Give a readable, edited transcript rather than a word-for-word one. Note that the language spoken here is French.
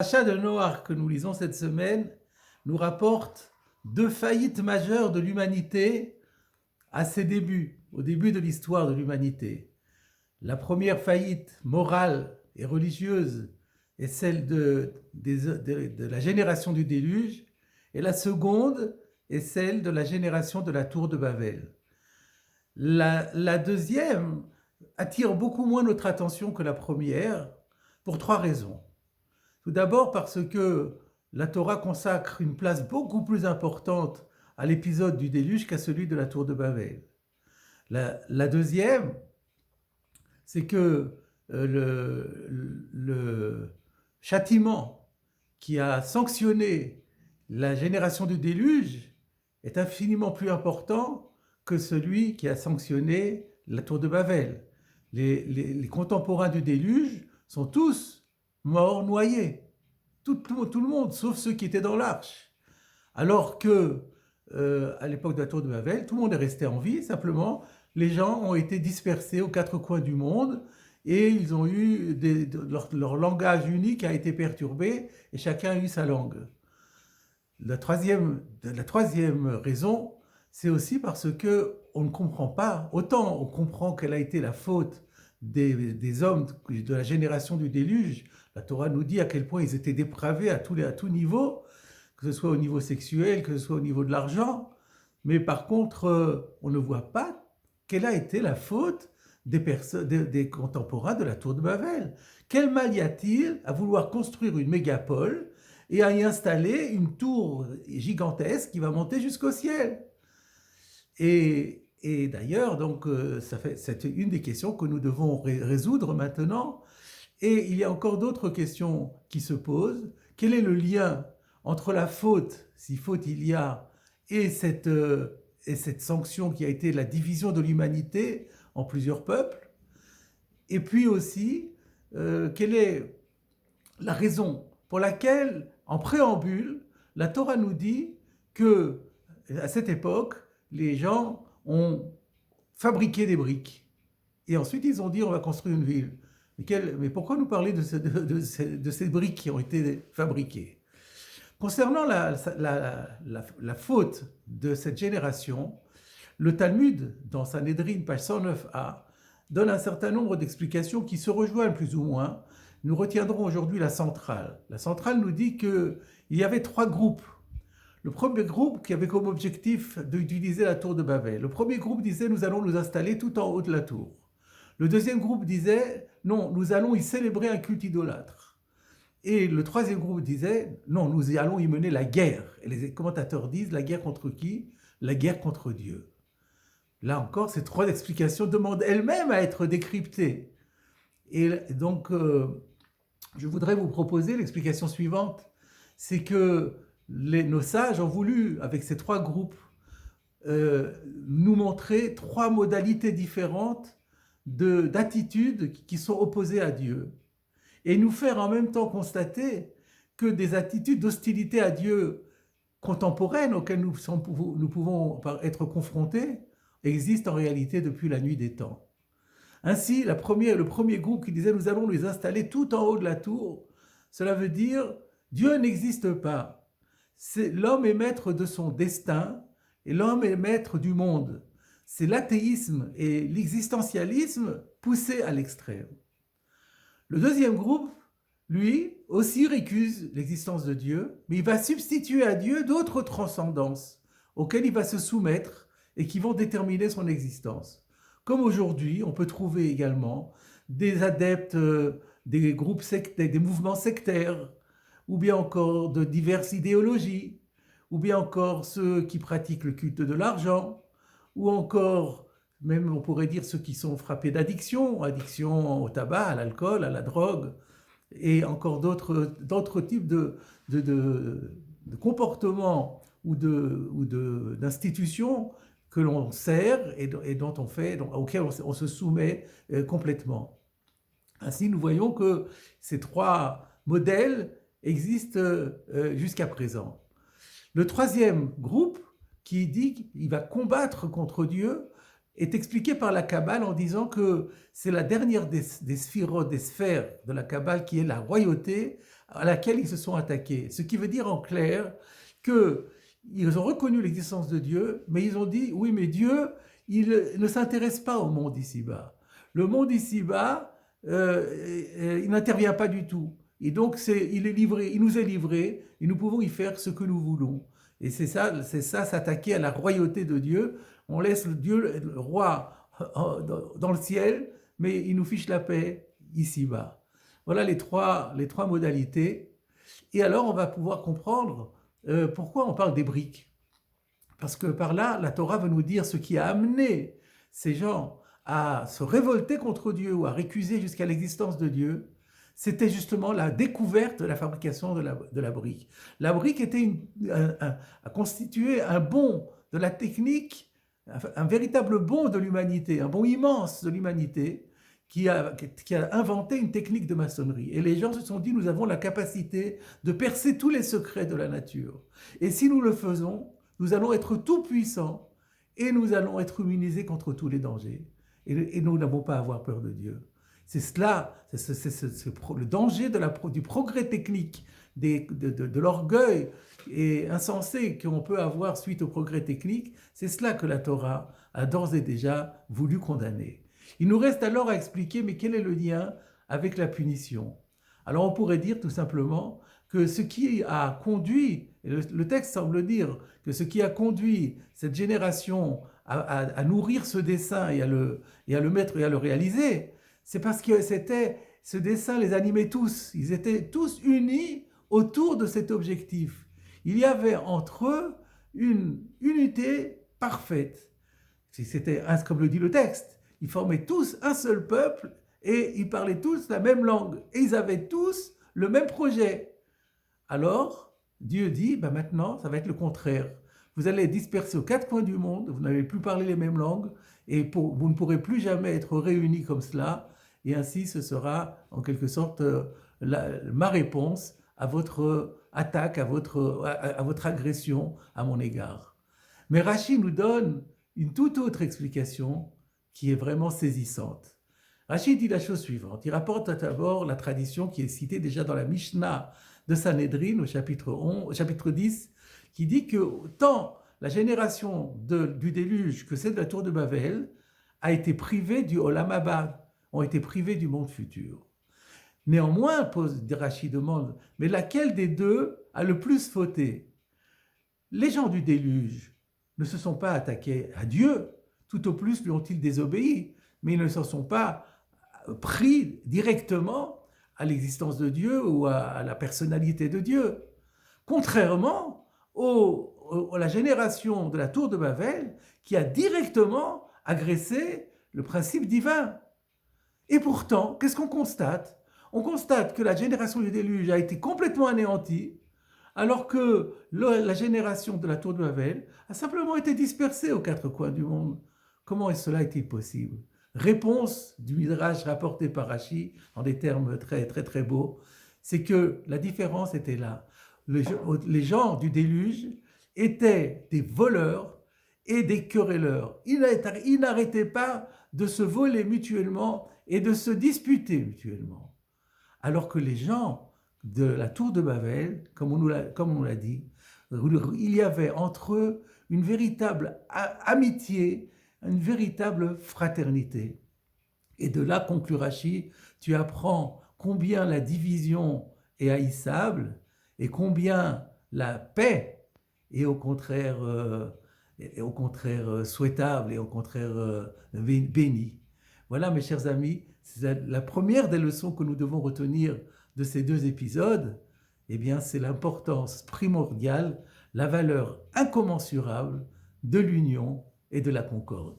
L'achat de Noach que nous lisons cette semaine nous rapporte deux faillites majeures de l'humanité à ses débuts, au début de l'histoire de l'humanité. La première faillite morale et religieuse est celle de la génération du déluge, et la seconde est celle de la génération de la tour de Babel. La deuxième attire beaucoup moins notre attention que la première, pour trois raisons. Tout d'abord parce que la Torah consacre une place beaucoup plus importante à l'épisode du déluge qu'à celui de la tour de Babel. La deuxième, c'est que le châtiment qui a sanctionné la génération du déluge est infiniment plus important que celui qui a sanctionné la tour de Babel. Les contemporains du déluge sont tous morts noyés. Tout le monde, sauf ceux qui étaient dans l'arche. Alors que, à l'époque de la tour de Babel, tout le monde est resté en vie, simplement, les gens ont été dispersés aux quatre coins du monde et ils ont eu leur langage unique a été perturbé et chacun a eu sa langue. La troisième raison, c'est aussi parce que on ne comprend pas, autant on comprend quelle a été la faute des hommes de la génération du déluge. La Torah nous dit à quel point ils étaient dépravés à tout niveau, que ce soit au niveau sexuel, que ce soit au niveau de l'argent. Mais par contre, on ne voit pas quelle a été la faute des contemporains de la tour de Babel. Quel mal y a-t-il à vouloir construire une mégapole et à y installer une tour gigantesque qui va monter jusqu'au ciel? Et d'ailleurs, donc, c'est une des questions que nous devons résoudre maintenant. Et il y a encore d'autres questions qui se posent. Quel est le lien entre la faute, si faute il y a, et cette sanction qui a été la division de l'humanité en plusieurs peuples? Et puis aussi, quelle est la raison pour laquelle, en préambule, la Torah nous dit que, à cette époque, les gens ont fabriqué des briques. Et ensuite, ils ont dit, on va construire une ville. Mais pourquoi nous parler de ces briques qui ont été fabriquées? Concernant la faute de cette génération, le Talmud, dans Sanhedrin, page 109a, donne un certain nombre d'explications qui se rejoignent plus ou moins. Nous retiendrons aujourd'hui la centrale. La centrale nous dit qu'il y avait trois groupes. Le premier groupe qui avait comme objectif d'utiliser la tour de Babel. Le premier groupe disait, nous allons nous installer tout en haut de la tour. Le deuxième groupe disait, non, nous allons y célébrer un culte idolâtre. Et le troisième groupe disait, non, nous allons y mener la guerre. Et les commentateurs disent, la guerre contre qui? La guerre contre Dieu. Là encore, ces trois explications demandent elles-mêmes à être décryptées. Et donc, je voudrais vous proposer l'explication suivante. C'est que nos sages ont voulu, avec ces trois groupes, nous montrer trois modalités différentes d'attitudes qui sont opposées à Dieu, et nous faire en même temps constater que des attitudes d'hostilité à Dieu contemporaines auxquelles nous pouvons être confrontés existent en réalité depuis la nuit des temps. Ainsi, le premier groupe qui disait « nous allons les installer tout en haut de la tour », cela veut dire « Dieu n'existe pas, l'homme est maître de son destin et l'homme est maître du monde ». C'est l'athéisme et l'existentialisme poussés à l'extrême. Le deuxième groupe, lui, aussi récuse l'existence de Dieu, mais il va substituer à Dieu d'autres transcendances auxquelles il va se soumettre et qui vont déterminer son existence. Comme aujourd'hui, on peut trouver également des adeptes des groupes sectaires, des mouvements sectaires, ou bien encore de diverses idéologies, ou bien encore ceux qui pratiquent le culte de l'argent, ou encore, même on pourrait dire ceux qui sont frappés d'addiction, addiction au tabac, à l'alcool, à la drogue, et encore d'autres types de comportements ou d'institutions que l'on sert et dont auxquelles on se soumet complètement. Ainsi, nous voyons que ces trois modèles existent jusqu'à présent. Le troisième groupe, qui dit qu'il va combattre contre Dieu, est expliqué par la Kabbale en disant que c'est la dernière des sphérotes, des sphères de la Kabbale qui est la royauté, à laquelle ils se sont attaqués. Ce qui veut dire en clair qu'ils ont reconnu l'existence de Dieu, mais ils ont dit, oui, mais Dieu, il ne s'intéresse pas au monde ici-bas. Le monde ici-bas, il n'intervient pas du tout. Et donc, il est livré, il nous est livré, et nous pouvons y faire ce que nous voulons. Et c'est ça, s'attaquer à la royauté de Dieu. On laisse Dieu, le roi, dans le ciel, mais il nous fiche la paix ici-bas. Voilà les trois modalités. Et alors, on va pouvoir comprendre pourquoi on parle des briques. Parce que par là, la Torah veut nous dire ce qui a amené ces gens à se révolter contre Dieu ou à récuser jusqu'à l'existence de Dieu. C'était justement la découverte de la fabrication de la brique. La brique était a constitué un bond de la technique, un véritable bond de l'humanité, un bond immense de l'humanité, qui a inventé une technique de maçonnerie. Et les gens se sont dit, nous avons la capacité de percer tous les secrets de la nature. Et si nous le faisons, nous allons être tout puissants et nous allons être immunisés contre tous les dangers. Et nous n'avons pas à avoir peur de Dieu. C'est cela, le danger du progrès technique, de l'orgueil et insensé qu'on peut avoir suite au progrès technique. C'est cela que la Torah a d'ores et déjà voulu condamner. Il nous reste alors à expliquer, mais quel est le lien avec la punition? Alors on pourrait dire tout simplement que ce qui a conduit, et le texte semble dire que ce qui a conduit cette génération à nourrir ce dessein et à le mettre et à le réaliser, c'est parce que ce dessein les animait tous. Ils étaient tous unis autour de cet objectif. Il y avait entre eux une unité parfaite. C'était, comme le dit le texte, ils formaient tous un seul peuple et ils parlaient tous la même langue. Et ils avaient tous le même projet. Alors, Dieu dit, maintenant, ça va être le contraire. Vous allez être dispersés aux quatre coins du monde, vous n'allez plus parler les mêmes langues, et vous ne pourrez plus jamais être réunis comme cela, et ainsi ce sera en quelque sorte ma réponse à votre attaque, à votre agression à mon égard. Mais Rashi nous donne une toute autre explication qui est vraiment saisissante. Rashi dit la chose suivante, il rapporte d'abord la tradition qui est citée déjà dans la Mishnah de Sanhedrin au chapitre 10, qui dit que tant la génération du déluge que celle de la tour de Babel a été privée du Olam Haba, ont été privés du monde futur. Néanmoins, Rashi demande, mais laquelle des deux a le plus fauté? Les gens du déluge ne se sont pas attaqués à Dieu, tout au plus lui ont-ils désobéi, mais ils ne s'en sont pas pris directement à l'existence de Dieu ou à la personnalité de Dieu. Contrairement à la génération de la tour de Babel qui a directement agressé le principe divin. Et pourtant, qu'est-ce qu'on constate? On constate que la génération du déluge a été complètement anéantie, alors que la génération de la tour de Babel a simplement été dispersée aux quatre coins du monde. Comment cela est-il possible? Réponse du Midrash rapporté par Rashi en des termes très très très beaux, c'est que la différence était là. Les gens du déluge étaient des voleurs et des querelleurs. Ils n'arrêtaient pas de se voler mutuellement et de se disputer mutuellement. Alors que les gens de la tour de Babel, comme on l'a dit, il y avait entre eux une véritable amitié, une véritable fraternité. Et de là, conclut Rashi, tu apprends combien la division est haïssable et combien la paix est au contraire souhaitable et au contraire bénie. Voilà, mes chers amis, c'est la première des leçons que nous devons retenir de ces deux épisodes. Eh bien, c'est l'importance primordiale, la valeur incommensurable de l'union et de la concorde.